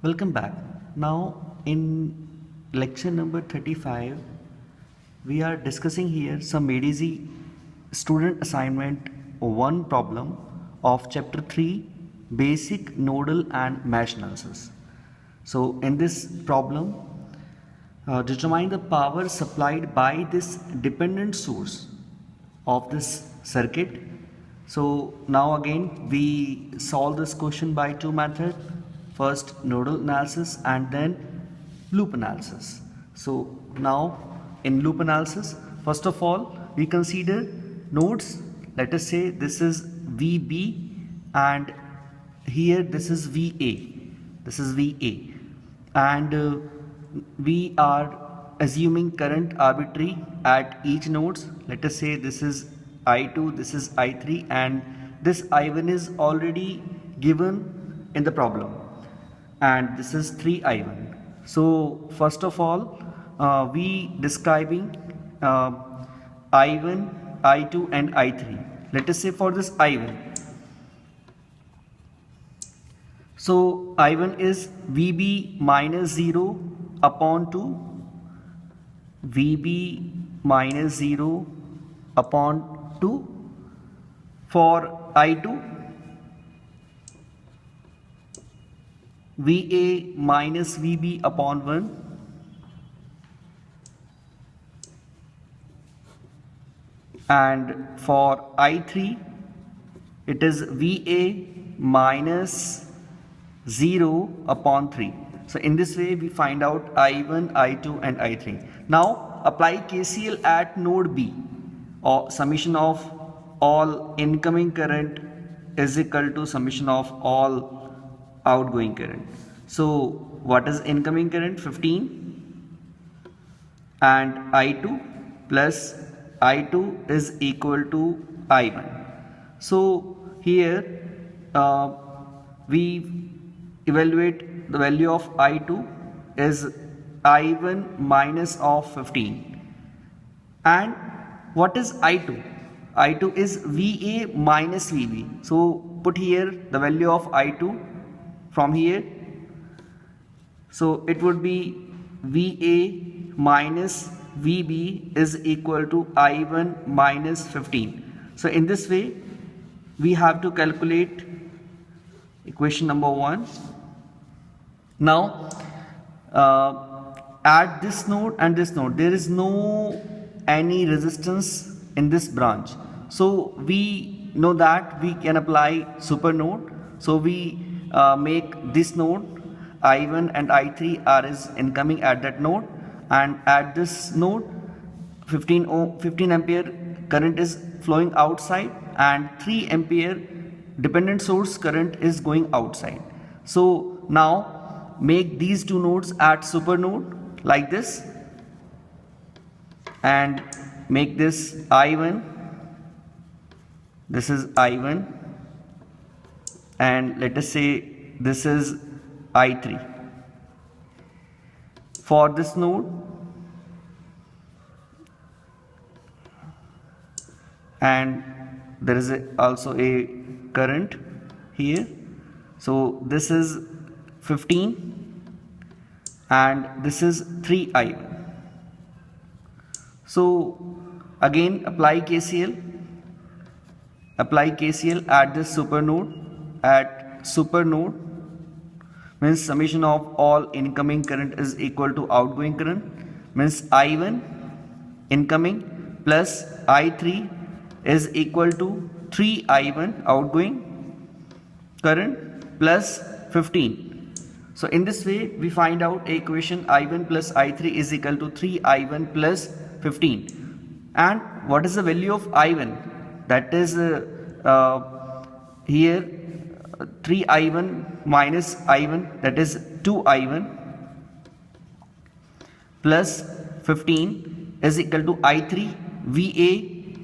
Welcome back. Now in lecture number 35 we are discussing here some ADZ student assignment 1 problem of chapter 3 basic nodal and mesh analysis. So in this problem determine the power supplied by this dependent source of this circuit. So now again we solve this question by two methods. First nodal analysis and then loop analysis. So now in loop analysis, first of all we consider nodes. Let us say this is VB and here this is VA. This is VA and we are assuming current arbitrary at each nodes. Let us say this is I2, this is I3 and this I1 is already given in the problem and this is 3I1. So first of all we describing I1, I2 and I3. Let us say for this I1. So I1 is VB minus 0 upon 2, VB minus 0 upon 2. For I2, VA minus VB upon 1 and for I3 it is VA minus 0 upon 3. So in this way we find out I1, I2 and I3. Now apply KCL at node B, or summation of all incoming current is equal to summation of all outgoing current. So what is incoming current? 15 and I2 plus I2 is equal to I1. So here we evaluate the value of I2 is I1 minus of 15. And what is I2? I2 is VA minus VB. So put here the value of I2 from here. So it would be VA minus VB is equal to I1 minus 15. So in this way we have to calculate equation number 1. Now at this node and this node there is no any resistance in this branch. So we know that we can apply super node. So we make this node I1 and I3 are is incoming at that node, and at this node 15 ampere current is flowing outside and 3 ampere dependent source current is going outside. So now make these two nodes at super node like this and make this I1, this is I1 and let us say this is I3. For this node and there is also a current here. So this is 15 and this is 3I1. So again apply KCL. Apply KCL at this super node. At super node means summation of all incoming current is equal to outgoing current, means I1 incoming plus I3 is equal to 3I1 outgoing current plus 15. So in this way we find out equation I1 plus I3 is equal to 3I1 plus 15. And what is the value of I1? That is here 3I1 minus I1, that is 2I1 plus 15 is equal to I3 VA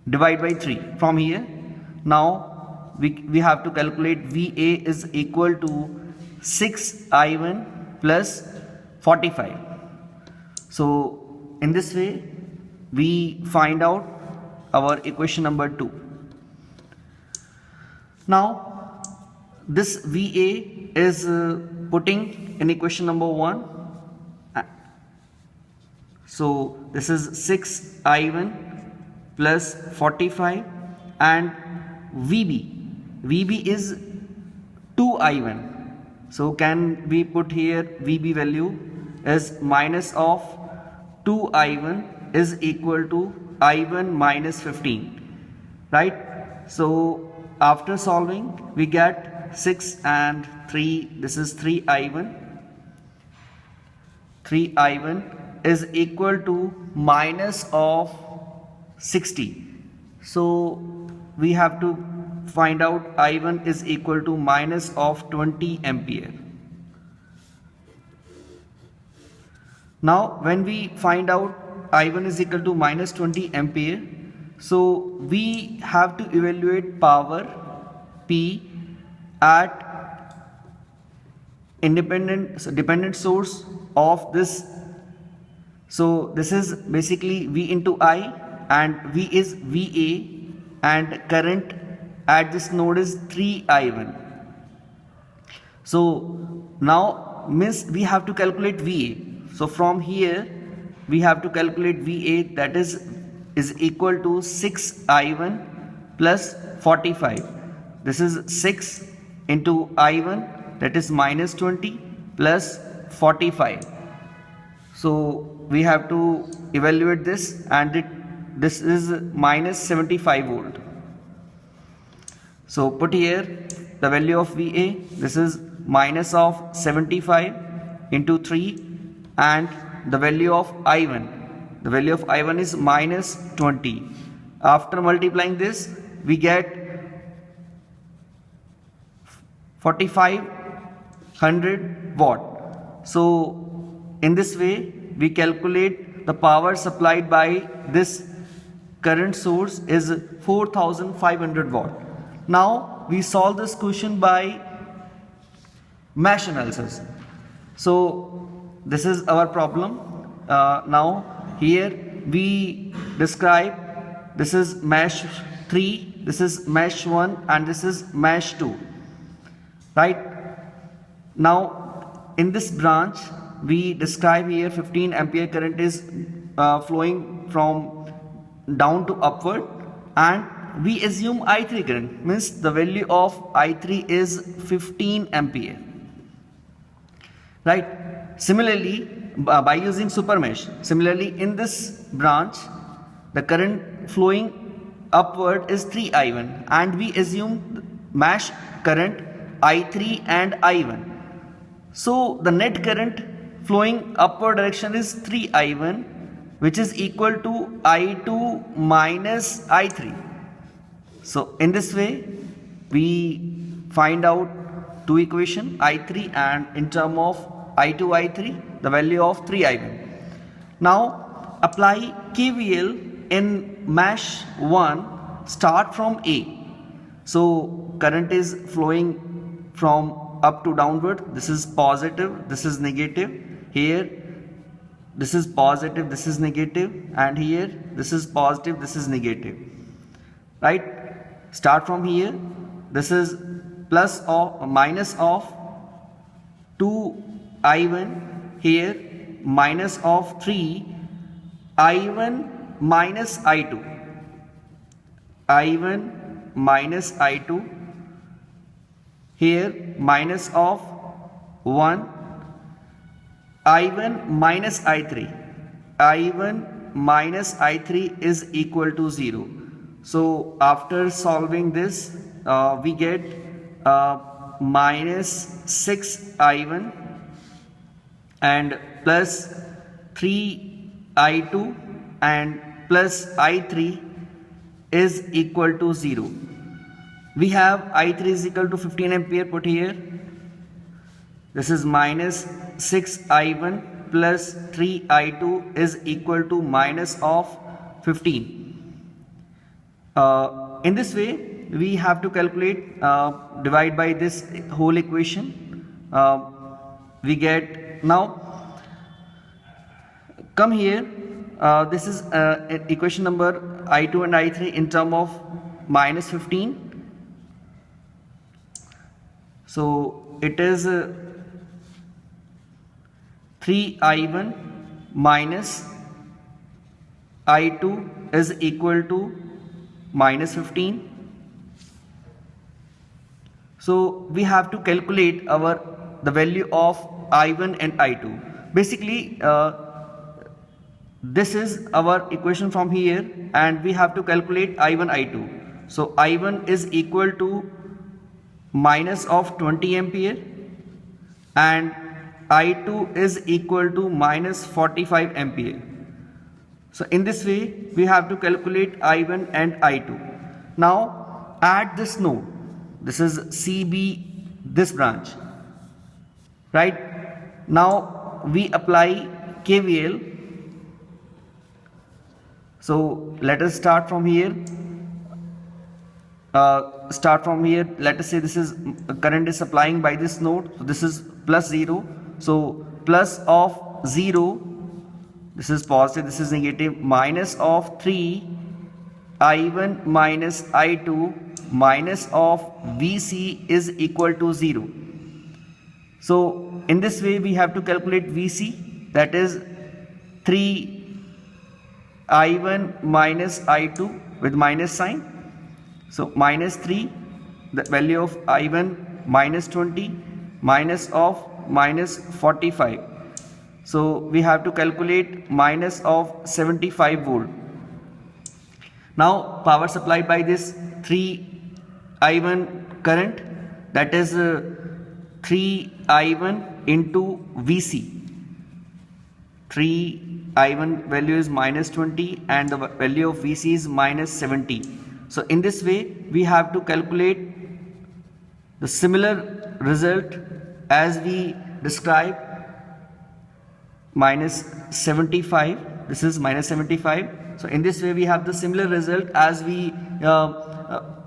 divide by 3 from here. Now we have to calculate VA is equal to 6I1 plus 45. So in this way we find out our equation number 2. Now this VA is putting in equation number 1. So this is 6I1 plus 45, and VB is 2I1. So can we put here VB value is minus of 2I1 is equal to I1 minus 15, right? So after solving we get 6 and 3, this is 3I1 is equal to minus of 60. So we have to find out I1 is equal to minus of 20 ampere. Now when we find out I1 is equal to minus 20 ampere, so we have to evaluate power P at dependent source of this. So this is basically V into I, and V is VA, and current at this node is 3I1. So now means we have to calculate VA. So from here we have to calculate VA, that is equal to 6I1 plus 45. This is 6 into I1, that is minus 20 plus 45. So we have to evaluate this, and this is minus 75 volt. So put here the value of VA, this is minus of 75 into 3, and the value of I1 is minus 20. After multiplying this we get 4500 watt. So in this way we calculate the power supplied by this current source is 4500 watt. Now we solve this question by mesh analysis. So this is our problem. Now here we describe, this is mesh 3, this is mesh 1, and this is mesh 2, right? Now in this branch we describe here 15 ampere current is flowing from down to upward, and we assume I3 current, means the value of I3 is 15 ampere, right? Similarly, by using super mesh, similarly in this branch the current flowing upward is 3I1, and we assume mesh current I3 and I1. So the net current flowing upward direction is 3I1, which is equal to I2 minus I3. So in this way we find out two equation I3, and in term of I2 I3 the value of 3I1. Now apply KVL in mesh 1, start from A. So current is flowing from up to downward, this is positive, this is negative, here this is positive, this is negative, and here this is positive, this is negative, right? Start from here, this is plus or minus of 2I1, here minus of 3I1 minus I2, I1 minus I2, here minus of 1, I1 minus I3, I1 minus I3 is equal to 0. So after solving this we get minus 6I1 and plus 3I2 and plus I3 is equal to 0. We have I3 is equal to 15 ampere, put here. This is minus 6I1 plus 3I2 is equal to minus of 15. In this way we have to calculate, divide by this whole equation. We get, now come here, this is equation number I2 and I3 in term of minus 15. So it is 3I1 minus I2 is equal to minus 15. So we have to calculate the value of I1 and I2. Basically, this is our equation from here, and we have to calculate I1, I2. So I1 is equal to minus of 20 ampere and I2 is equal to minus 45 ampere. So in this way we have to calculate I1 and I2. Now at this node, this is CB, this branch, right? Now we apply KVL. So let us start from here. Let us say this is current is supplying by this node. So this is plus 0. So plus of 0, this is positive, this is negative, minus of 3 I1 minus I2 minus of VC is equal to 0. So in this way we have to calculate VC, that is 3 I1 minus I2 with minus sign. So minus 3, the value of I1 minus 20 minus of minus 45. So we have to calculate minus of 75 volt. Now power supplied by this 3 I1 current, that is 3 I1 into VC. 3 I1 value is minus 20 and the value of VC is minus 70. So in this way we have to calculate the similar result as we describe minus 75. This is minus 75. So in this way we have the similar result as we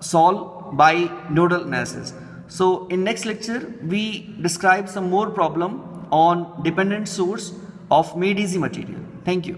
solve by nodal analysis. So in next lecture we describe some more problem on dependent source of made easy material. Thank you.